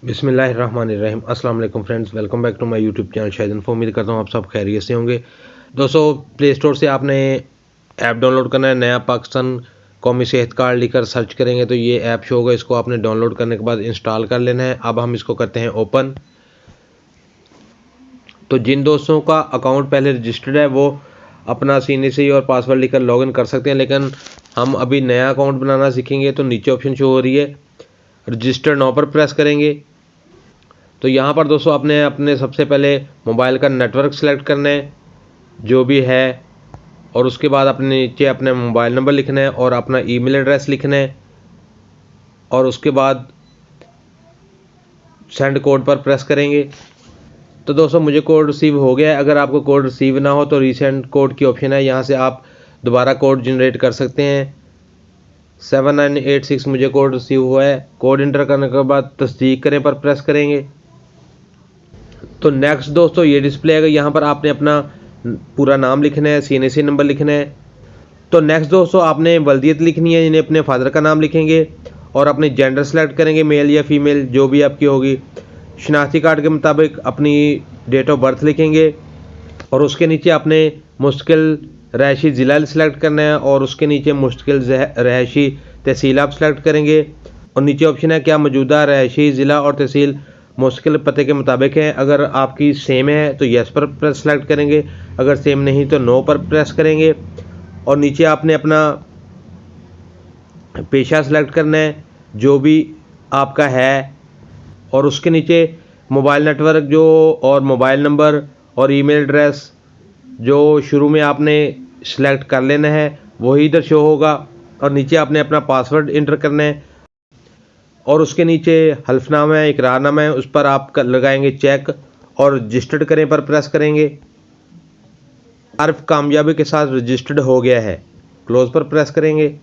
बिस्मिल्लाहिर्रहमानिर्रहीम। अस्सलाम वालेकुम friends, welcome back to my YouTube channel Shahid info. उम्मीद करता हूँ आप सब खैरियत से होंगे। दोस्तों, प्ले स्टोर से आपने ऐप डाउनलोड करना है, नया पाकिस्तान कौमी सेहत कार्ड लिखकर सर्च करेंगे तो ये ऐप शो होगा। इसको आपने डाउनलोड करने के बाद इंस्टॉल कर लेना है। अब हम इसको करते हैं ओपन। तो जिन दोस्तों का अकाउंट पहले रजिस्टर्ड है वो अपना CNC और पासवर्ड लिखकर लॉगिन कर सकते हैं, लेकिन हम अभी नया अकाउंट बनाना सीखेंगे। तो नीचे ऑप्शन शो हो रही है, रजिस्टर नाउ पर प्रेस करेंगे। तो यहाँ पर दोस्तों आपने अपने सबसे पहले मोबाइल का नेटवर्क सेलेक्ट करना है जो भी है, और उसके बाद अपने नीचे अपने मोबाइल नंबर लिखना है और अपना ईमेल एड्रेस लिखना है, और उसके बाद सेंड कोड पर प्रेस करेंगे। तो दोस्तों मुझे कोड रिसीव हो गया है। अगर आपको कोड रिसीव ना हो तो रीसेंड कोड की ऑप्शन है, यहाँ से आप दोबारा कोड जनरेट कर सकते हैं। 7986 मुझे कोड रिसीव हुआ है। कोड इंटर करने के बाद तस्दीक करें पर प्रेस करेंगे। तो नेक्स्ट दोस्तों ये डिस्प्ले आएगा, यहाँ पर आपने अपना पूरा नाम लिखना है, CNC नंबर लिखना है। तो नेक्स्ट दोस्तों आपने वल्दियत लिखनी है, यानी अपने फादर का नाम लिखेंगे और अपने जेंडर सेलेक्ट करेंगे, मेल या फीमेल जो भी आपकी होगी। शनाख्ती कार्ड के मुताबिक अपनी डेट ऑफ बर्थ लिखेंगे और उसके नीचे आपने मुश्किल रहायशी ज़िला सेलेक्ट करना है और उसके नीचे मुश्किल रहायशी तहसील आप सेलेक्ट करेंगे। और नीचे ऑप्शन है क्या मौजूदा रहायशी ज़िला और तहसील मुश्किल पते के मुताबिक है। अगर आपकी सेम है तो येस पर प्रेस सेलेक्ट करेंगे, अगर सेम नहीं तो नो पर प्रेस करेंगे। और नीचे आपने अपना पेशा सेलेक्ट करना है जो भी आपका है, और उसके नीचे मोबाइल नेटवर्क जो और मोबाइल नंबर और ईमेल एड्रेस जो शुरू में आपने सेलेक्ट कर लेना है वही इधर शो होगा। और नीचे आपने अपना पासवर्ड इंटर करना है और उसके नीचे हल्फनामा है, इकरारनामा है, उस पर आप लगाएंगे चेक और रजिस्टर्ड करें पर प्रेस करेंगे। तारीफ कामयाबी के साथ रजिस्टर्ड हो गया है, क्लोज पर प्रेस करेंगे।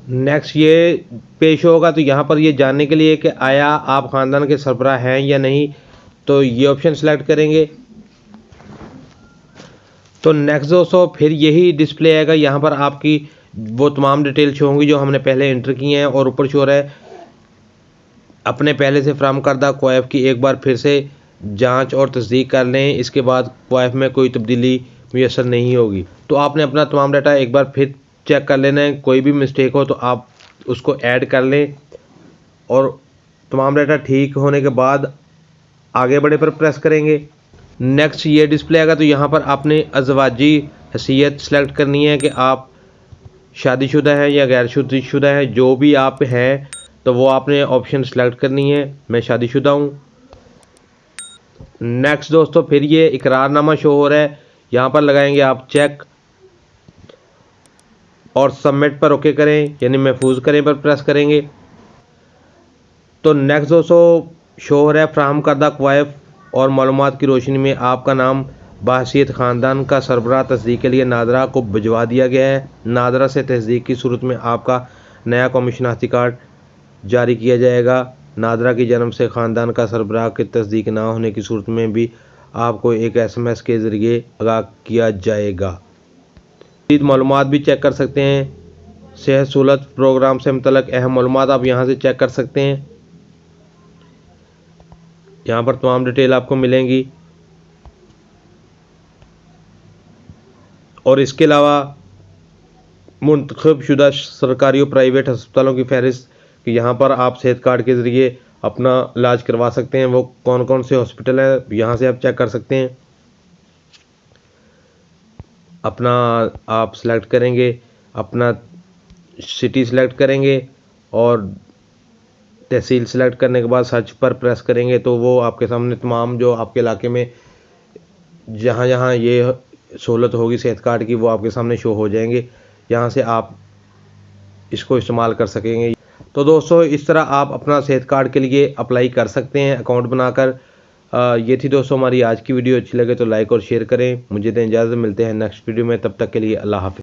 नेक्स्ट ये पेश होगा, तो यहाँ पर ये जानने के लिए कि आया आप ख़ानदान के सरबराह हैं या नहीं, तो ये ऑप्शन सेलेक्ट करेंगे। तो नेक्स्ट दोस्तों फिर यही डिस्प्ले आएगा, यहाँ पर आपकी वो तमाम डिटेल शो होंगी जो हमने पहले इंटर की हैं, और ऊपर शो रहा है अपने पहले से फ्राहम करदा क्वाइफ की एक बार फिर से जांच और तस्दीक कर लें, इसके बाद क्वाइफ में कोई तब्दीली मुयसर नहीं होगी। तो आपने अपना तमाम डाटा एक बार फिर चेक कर लेना है, कोई भी मिस्टेक हो तो आप उसको ऐड कर लें, और तमाम डाटा ठीक होने के बाद आगे बढ़े पर प्रेस करेंगे। नेक्स्ट ये डिस्प्ले आएगा, तो यहाँ पर आपने अज़वाजी हैसियत सेलेक्ट करनी है कि आप शादीशुदा हैं या गैर शादीशुदा हैं। जो भी आप हैं तो वो आपने ऑप्शन सेलेक्ट करनी है। मैं शादीशुदा हूँ। नेक्स्ट दोस्तों फिर ये इकरारनामा शो हो रहा है, यहाँ पर लगाएंगे आप चेक और सबमिट पर ओके करें, यानी महफूज करें पर प्रेस करेंगे। तो नेक्स्ट दोस्तों शो हो रहा है फ्राहम करदा क्वाइफ और मालूमात की रोशनी में आपका नाम बहैसियत ख़ानदान का सरबराह तस्दीक के लिए नादरा को भिजवा दिया गया है। नादरा से तस्दीक की सूरत में आपका नया कौमी शनाख्ती कार्ड जारी किया जाएगा। नादरा की जन्म से ख़ानदान का सरबराह की तस्दीक ना होने की सूरत में भी आपको एक SMS के ज़रिए आगाह किया जाएगा। मज़ीद मालूमात भी चेक कर सकते हैं। सेहत सहूलत प्रोग्राम से मुतल्लिक़ अहम मालूमात आप यहाँ से चेक कर सकते हैं। यहाँ पर तमाम डिटेल आपको मिलेंगी, और इसके अलावा मुंतखब शुदा सरकारी और प्राइवेट अस्पतालों की फहरिस्त कि यहाँ पर आप सेहत कार्ड के ज़रिए अपना इलाज करवा सकते हैं। वो कौन कौन से हॉस्पिटल है यहाँ से आप चेक कर सकते हैं। अपना आप सेलेक्ट करेंगे, अपना सिटी सेलेक्ट करेंगे और तहसील सेलेक्ट करने के बाद सर्च पर प्रेस करेंगे, तो वो आपके सामने तमाम जो आपके इलाके में जहाँ जहाँ ये सहूलत होगी सेहत कार्ड की वो आपके सामने शो हो जाएंगे। यहाँ से आप इसको इस्तेमाल कर सकेंगे। तो दोस्तों इस तरह आप अपना सेहत कार्ड के लिए अप्लाई कर सकते हैं अकाउंट बनाकर। ये थी दोस्तों हमारी आज की वीडियो। अच्छी लगे तो लाइक और शेयर करें। मुझे दें इजाज़त, मिलते हैं नेक्स्ट वीडियो में, तब तक के लिए अल्लाह हाफ़िज़।